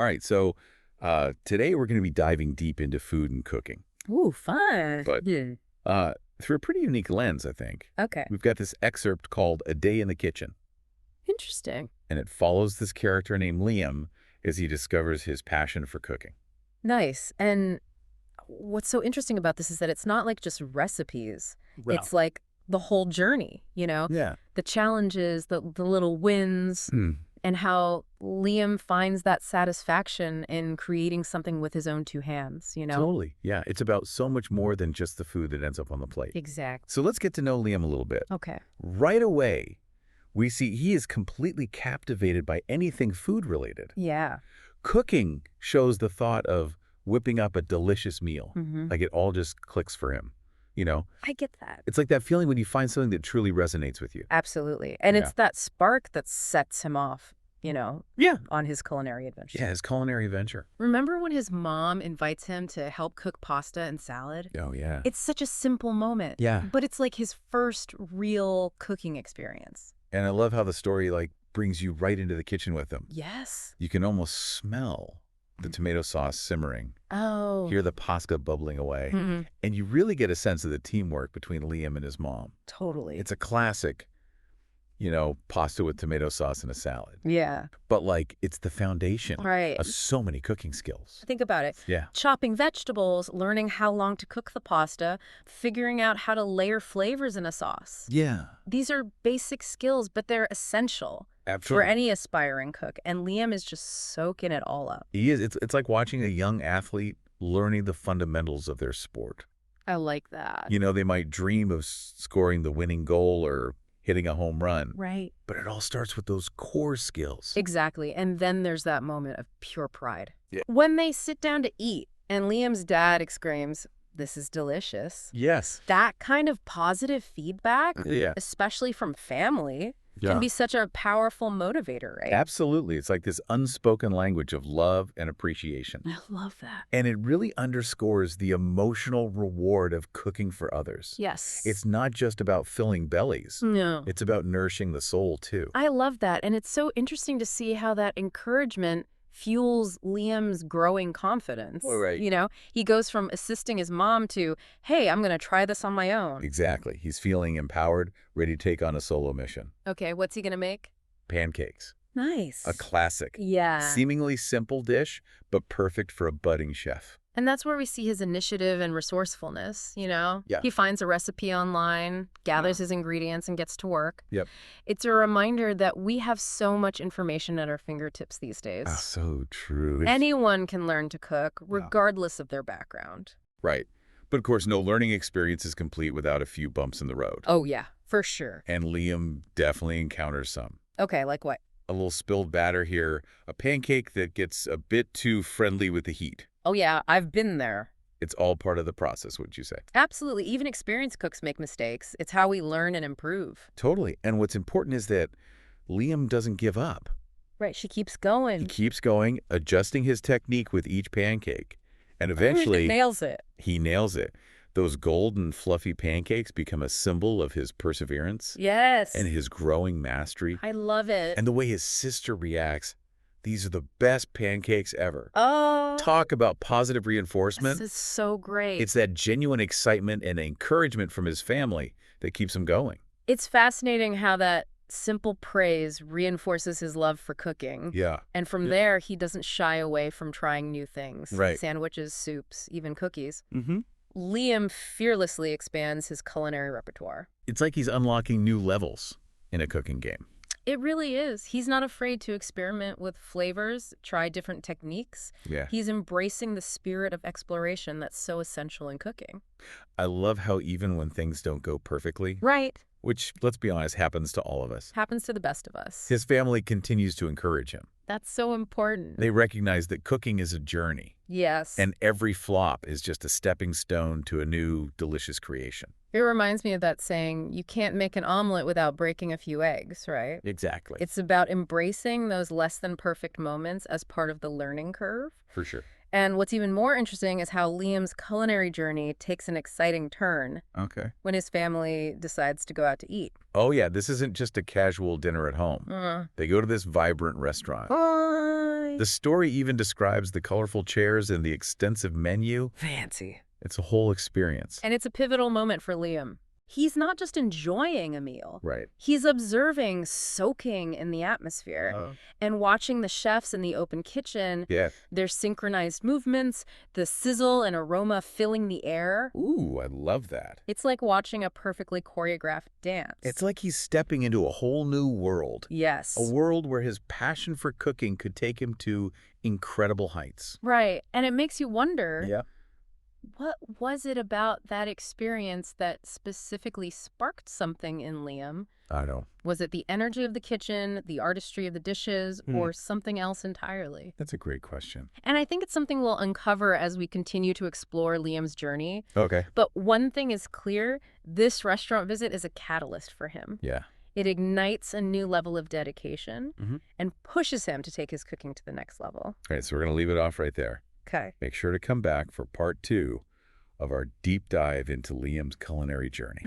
All right, so today we're going to be diving deep into food and cooking, Ooh, fun. but Yeah. through a pretty unique lens, I think. Okay. We've got this excerpt called A Day in the Kitchen, Interesting. and it follows this character named Liam as he discovers his passion for cooking. Nice. And what's so interesting about this is that it's not like just recipes. Well, It's like the whole journey, yeah. the challenges, the little wins, Hmm. and how Liam finds that satisfaction in creating something with his own two hands. Totally. Yeah, it's about so much more than just the food that ends up on the plate. Exactly. So let's get to know Liam a little bit. Okay. Right away, we see he is completely captivated by anything food-related. Yeah. Cooking shows the thought of whipping up a delicious meal. Mm-hmm. Like it all just clicks for him. I get that. It's like that feeling when you find something that truly resonates with you. Absolutely. And Yeah. it's that spark that sets him off, Yeah. on his culinary adventure. Yeah, his culinary adventure. Remember when his mom invites him to help cook pasta and salad? Oh, yeah. It's such a simple moment. Yeah. But it's like his first real cooking experience. And I love how the story brings you right into the kitchen with him. Yes. You can almost smell the tomato sauce simmering, Oh. hear the pasta bubbling away, Mhm. and you really get a sense of the teamwork between Liam and his mom. Totally. It's a classic, pasta with tomato sauce and a salad. Yeah. But it's the foundation Right. of so many cooking skills. Think about it. Yeah. Chopping vegetables, learning how long to cook the pasta, figuring out how to layer flavors in a sauce. Yeah. These are basic skills, but they're essential for Absolutely. any aspiring cook. And Liam is just soaking it all up. He is. It's like watching a young athlete learning the fundamentals of their sport. I like that. They might dream of scoring the winning goal or hitting a home run, Right. but it all starts with those core skills. Exactly. And then there's that moment of pure pride. Yeah. When they sit down to eat and Liam's dad exclaims, "This is delicious." Yes. That kind of positive feedback, Yeah. especially from family, Yeah. can be such a powerful motivator, right? Absolutely. It's like this unspoken language of love and appreciation. I love that. And it really underscores the emotional reward of cooking for others. Yes. It's not just about filling bellies. No. It's about nourishing the soul, too. I love that. And it's so interesting to see how that encouragement fuels Liam's growing confidence. Oh, right. He goes from assisting his mom to, hey, I'm going to try this on my own. Exactly. He's feeling empowered, ready to take on a solo mission. Okay, what's he going to make? Pancakes. Nice. A classic. Yeah. Seemingly simple dish, but perfect for a budding chef. And that's where we see his initiative and resourcefulness, Yeah. He finds a recipe online, gathers his ingredients, and gets to work. Yep. It's a reminder that we have so much information at our fingertips these days. Oh, so true. Anyone can learn to cook, regardless of their background. Right. But of course, no learning experience is complete without a few bumps in the road. Oh, yeah, for sure. And Liam definitely encounters some. Okay, like what? A little spilled batter here, a pancake that gets a bit too friendly with the heat. Oh, yeah, I've been there. It's all part of the process, would you say? Absolutely. Even experienced cooks make mistakes. It's how we learn and improve. Totally. And what's important is that Liam doesn't give up. Right, she keeps He going. keeps going, adjusting his technique with each pancake. And eventually, Nails it. he nails it. Those golden, fluffy pancakes become a symbol of his perseverance Yes. and his growing mastery. I love it. And the way his sister reacts, these are the best pancakes ever. Oh, Talk about positive reinforcement. this is so great. It's that genuine excitement and encouragement from his family that keeps him going. It's fascinating how that simple praise reinforces his love for cooking. Yeah. And from there, he doesn't shy away from trying new things. Right. Sandwiches, soups, even cookies. Mm-hmm. Liam fearlessly expands his culinary repertoire. It's like he's unlocking new levels in a cooking game. It really is. He's not afraid to experiment with flavors, try different techniques. Yeah. He's embracing the spirit of exploration that's so essential in cooking. I love how even when things don't go perfectly, Right. which, let's be honest, happens to all of us, Happens to the best of us. his family continues to encourage him. That's so important. They recognize that cooking is a journey, Yes. and every flop is just a stepping stone to a new, delicious creation. It reminds me of that saying, you can't make an omelet without breaking a few eggs, right? Exactly. It's about embracing those less than perfect moments as part of the learning curve. For sure. And what's even more interesting is how Liam's culinary journey takes an exciting turn Okay. when his family decides to go out to eat. Oh, yeah, this isn't just a casual dinner at home. They go to this vibrant restaurant. Bye. The story even describes the colorful chairs and the extensive menu. Fancy. It's a whole experience. And it's a pivotal moment for Liam. He's not just enjoying a meal. Right. He's observing, soaking in the atmosphere, and watching the chefs in the open kitchen, Yeah. their synchronized movements, the sizzle and aroma filling the air. Ooh, I love that. It's like watching a perfectly choreographed dance. It's like he's stepping into a whole new world. Yes. A world where his passion for cooking could take him to incredible heights. Right. And it makes you wonder, Yeah. what was it about that experience that specifically sparked something in Liam? I know. Was it the energy of the kitchen, the artistry of the dishes, or something else entirely? That's a great question. And I think it's something we'll uncover as we continue to explore Liam's journey. Okay. But one thing is clear, this restaurant visit is a catalyst for him. Yeah. It ignites a new level of dedication and pushes him to take his cooking to the next level. All right, so we're going to leave it off right there. Okay. Make sure to come back for part 2 of our deep dive into Liam's culinary journey.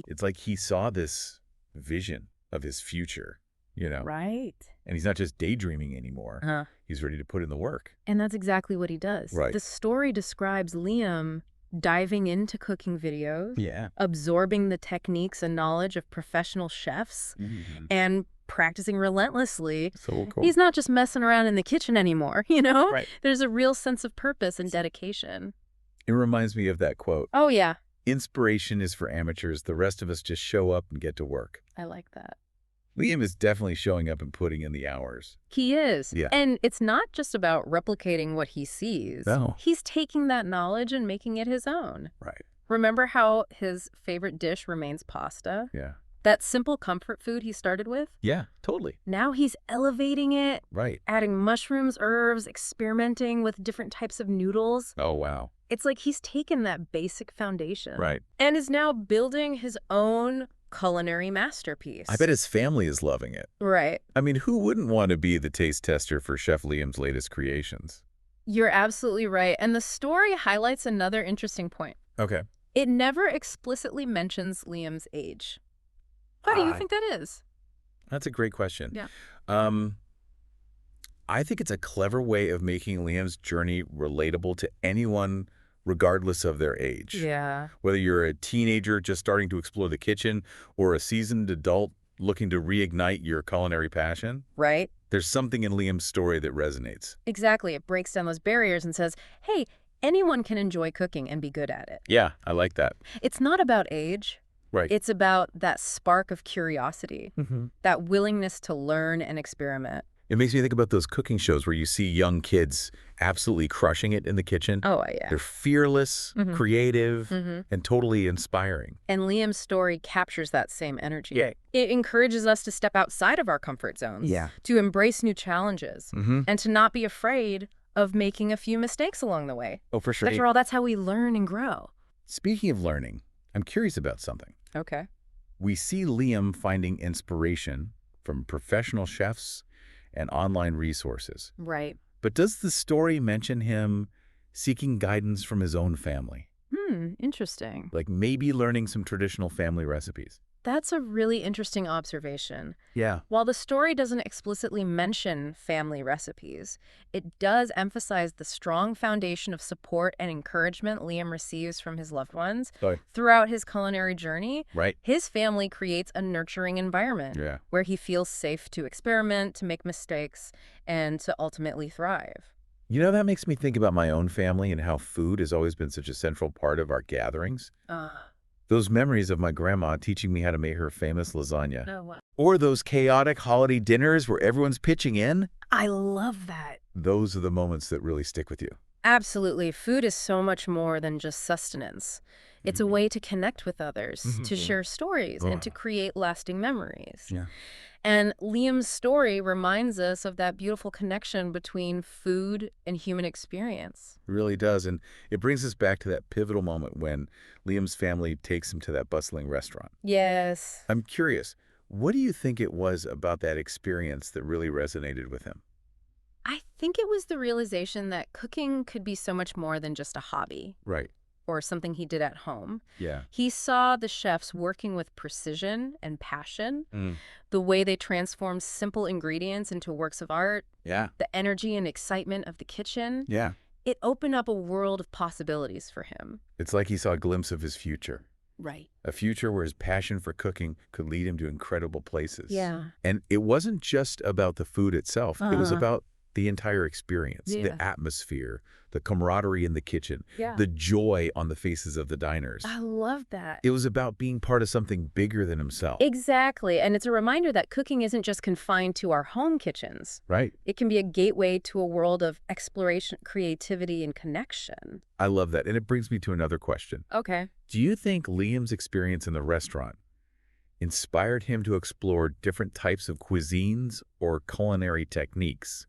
It's like he saw this vision of his future, you know? Right. And he's not just daydreaming anymore. He's ready to put in the work. And that's exactly what he does. Right. The story describes Liam diving into cooking videos, Yeah. absorbing the techniques and knowledge of professional chefs, and practicing relentlessly. So cool. He's not just messing around in the kitchen anymore, you know? Right. There's a real sense of purpose and dedication. It reminds me of that quote. Oh, yeah. Inspiration is for amateurs. The rest of us just show up and get to work. I like that. Liam is definitely showing up and putting in the hours. He is. Yeah. And it's not just about replicating what he sees. No. He's taking that knowledge and making it his own. Right. Remember how his favorite dish remains pasta? Yeah. That simple comfort food he started with? Yeah, totally. Now he's elevating it, Right. adding mushrooms, herbs, experimenting with different types of noodles. Oh, wow. It's like he's taken that basic foundation. Right. And is now building his own culinary masterpiece. I bet his family is loving it. Right. I mean, who wouldn't want to be the taste tester for Chef Liam's latest creations? You're absolutely right. And the story highlights another interesting point. Okay. It never explicitly mentions Liam's age. Why do you think that is? That's a great question. Yeah. I think it's a clever way of making Liam's journey relatable to anyone, regardless of their age. Yeah. Whether you're a teenager just starting to explore the kitchen or a seasoned adult looking to reignite your culinary passion, Right? there's something in Liam's story that resonates. Exactly. It breaks down those barriers and says, hey, anyone can enjoy cooking and be good at it. Yeah, I like that. It's not about age. Right. It's about that spark of curiosity, that willingness to learn and experiment. It makes me think about those cooking shows where you see young kids absolutely crushing it in the kitchen. Oh, yeah. They're fearless, creative, and totally inspiring. And Liam's story captures that same energy. Yeah. It encourages us to step outside of our comfort zones, Yeah. to embrace new challenges, and to not be afraid of making a few mistakes along the way. Oh, for sure. After all, that's how we learn and grow. Speaking of learning, I'm curious about something. Okay. We see Liam finding inspiration from professional chefs and online resources. Right. But does the story mention him seeking guidance from his own family? Interesting. Like maybe learning some traditional family recipes? That's a really interesting observation. Yeah. While the story doesn't explicitly mention family recipes, it does emphasize the strong foundation of support and encouragement Liam receives from his loved ones throughout his culinary journey. Right. His family creates a nurturing environment where he feels safe to experiment, to make mistakes, and to ultimately thrive. You know, that makes me think about my own family and how food has always been such a central part of our gatherings. Those memories of my grandma teaching me how to make her famous lasagna. Oh, wow. Or those chaotic holiday dinners where everyone's pitching in. I love that. Those are the moments that really stick with you. Absolutely. Food is so much more than just sustenance. It's a way to connect with others, to share stories, and to create lasting memories. Yeah. And Liam's story reminds us of that beautiful connection between food and human experience. It really does. And it brings us back to that pivotal moment when Liam's family takes him to that bustling restaurant. Yes. I'm curious, what do you think it was about that experience that really resonated with him? I think it was the realization that cooking could be so much more than just a hobby. Right. Or something he did at home. Yeah. He saw the chefs working with precision and passion, Mm. the way they transformed simple ingredients into works of art, Yeah. the energy and excitement of the kitchen. Yeah. It opened up a world of possibilities for him. It's like he saw a glimpse of his future. Right. A future where his passion for cooking could lead him to incredible places. Yeah. And it wasn't just about the food itself. It was about the entire experience, the atmosphere, the camaraderie in the kitchen, the joy on the faces of the diners. I love that. It was about being part of something bigger than himself. Exactly. And it's a reminder that cooking isn't just confined to our home kitchens. Right. It can be a gateway to a world of exploration, creativity, and connection. I love that. And it brings me to another question. Okay. Do you think Liam's experience in the restaurant inspired him to explore different types of cuisines or culinary techniques?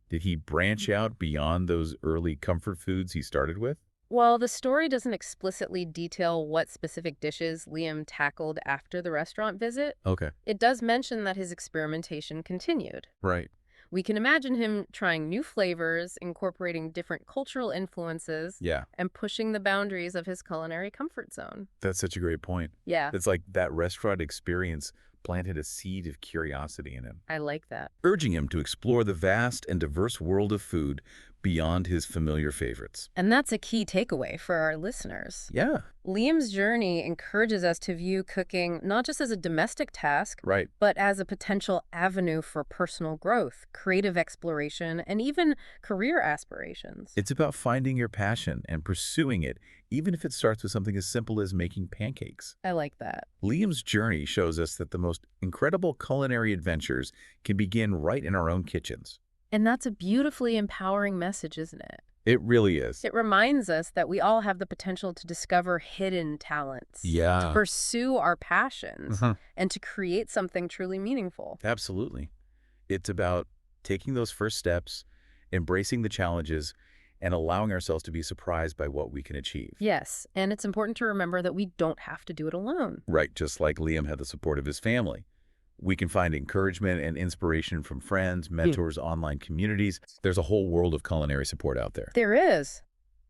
Did he branch out beyond those early comfort foods he started with? Well, the story doesn't explicitly detail what specific dishes Liam tackled after the restaurant visit. Okay. It does mention that his experimentation continued. Right. We can imagine him trying new flavors, incorporating different cultural influences, Yeah. and pushing the boundaries of his culinary comfort zone. That's such a great point. Yeah, It's like that restaurant experience planted a seed of curiosity in him, I like that. urging him to explore the vast and diverse world of food beyond his familiar favorites. And that's a key takeaway for our listeners. Yeah. Liam's journey encourages us to view cooking not just as a domestic task, Right. but as a potential avenue for personal growth, creative exploration, and even career aspirations. It's about finding your passion and pursuing it, even if it starts with something as simple as making pancakes. I like that. Liam's journey shows us that the most incredible culinary adventures can begin right in our own kitchens. And that's a beautifully empowering message, isn't it? It really is. It reminds us that we all have the potential to discover hidden talents, to pursue our passions, and to create something truly meaningful. Absolutely. It's about taking those first steps, embracing the challenges, and allowing ourselves to be surprised by what we can achieve. Yes, and it's important to remember that we don't have to do it alone. Right, just like Liam had the support of his family. We can find encouragement and inspiration from friends, mentors, online communities. There's a whole world of culinary support out there. There is.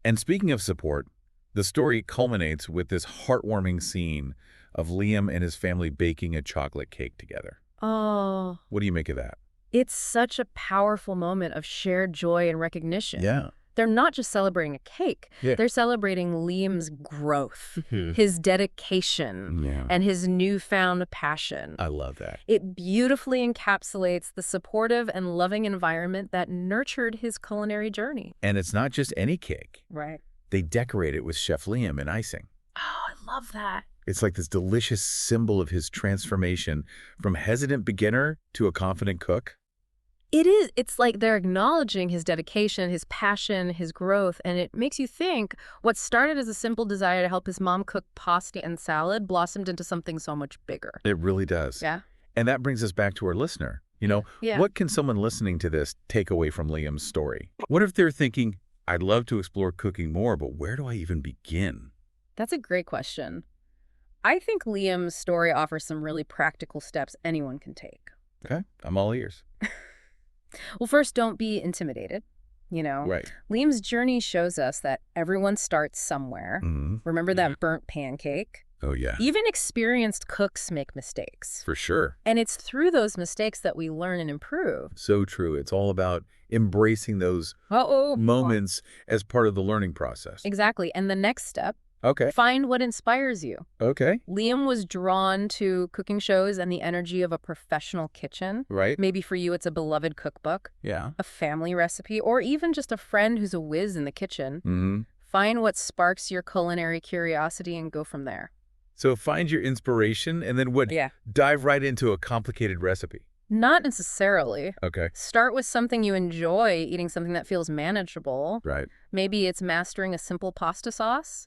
And speaking of support, the story culminates with this heartwarming scene of Liam and his family baking a chocolate cake together. Oh. What do you make of that? It's such a powerful moment of shared joy and recognition. Yeah. They're not just celebrating a cake. Yeah. They're celebrating Liam's growth, his dedication, and his newfound passion. I love that. It beautifully encapsulates the supportive and loving environment that nurtured his culinary journey. And it's not just any cake. Right. They decorate it with Chef Liam and icing. Oh, I love that. It's like this delicious symbol of his transformation from hesitant beginner to a confident cook. It is. It's like they're acknowledging his dedication, his passion, his growth, and it makes you think what started as a simple desire to help his mom cook pasta and salad blossomed into something so much bigger. It really does. Yeah. And that brings us back to our listener. You know, what can someone listening to this take away from Liam's story? What if they're thinking, I'd love to explore cooking more, but where do I even begin? That's a great question. I think Liam's story offers some really practical steps anyone can take. Okay, I'm all ears. Well, first, don't be intimidated. You know, Right. Liam's journey shows us that everyone starts somewhere. Remember that burnt pancake? Oh, yeah. Even experienced cooks make mistakes. For sure. And it's through those mistakes that we learn and improve. So true. It's all about embracing those moments as part of the learning process. Exactly. And the next step, Okay. find what inspires you. Okay. Liam was drawn to cooking shows and the energy of a professional kitchen. Right. Maybe for you, it's a beloved cookbook, Yeah. a family recipe, or even just a friend who's a whiz in the kitchen. Find what sparks your culinary curiosity and go from there. So find your inspiration and then what? Yeah. Dive right into a complicated recipe. Not necessarily. Okay. Start with something you enjoy, eating something that feels manageable. Right. Maybe it's mastering a simple pasta sauce.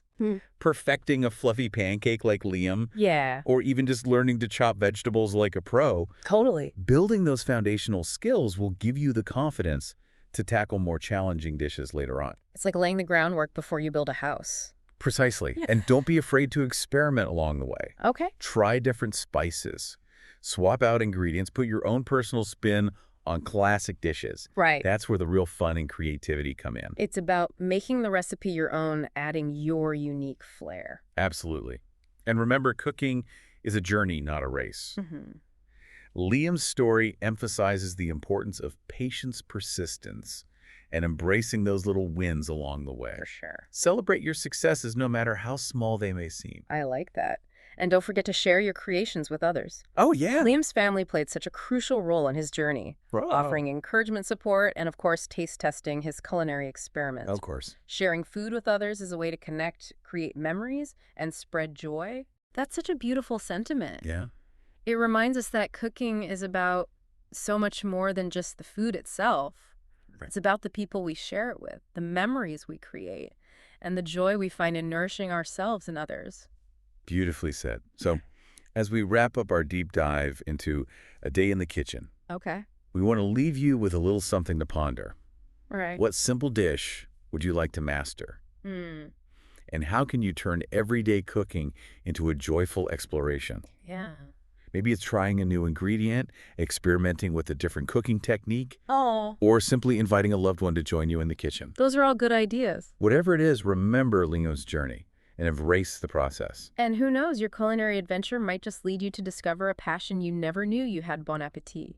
perfecting a fluffy pancake like Liam, Yeah. or even just learning to chop vegetables like a pro. Totally. Building those foundational skills will give you the confidence to tackle more challenging dishes later on. It's like laying the groundwork before you build a house. Precisely. And don't be afraid to experiment along the way. Okay. Try different spices. Swap out ingredients. Put your own personal spin on classic dishes. Right. That's where the real fun and creativity come in. It's about making the recipe your own, adding your unique flair. Absolutely. And remember, cooking is a journey, not a race. Liam's story emphasizes the importance of patience, persistence, and embracing those little wins along the way. For sure. Celebrate your successes no matter how small they may seem. I like that. And don't forget to share your creations with others. Oh, yeah. Liam's family played such a crucial role in his journey, offering encouragement, support, and of course, taste testing his culinary experiments. Of course. Sharing food with others is a way to connect, create memories, and spread joy. That's such a beautiful sentiment. Yeah. It reminds us that cooking is about so much more than just the food itself. Right. It's about the people we share it with, the memories we create, and the joy we find in nourishing ourselves and others. Beautifully said. So, as we wrap up our deep dive into a day in the kitchen, Okay. we want to leave you with a little something to ponder. Right. What simple dish would you like to master? And how can you turn everyday cooking into a joyful exploration? Yeah. Maybe it's trying a new ingredient, experimenting with a different cooking technique, Oh. or simply inviting a loved one to join you in the kitchen. Those are all good ideas. Whatever it is, remember Liam's journey and embrace the process. And who knows, your culinary adventure might just lead you to discover a passion you never knew you had. Bon appetit.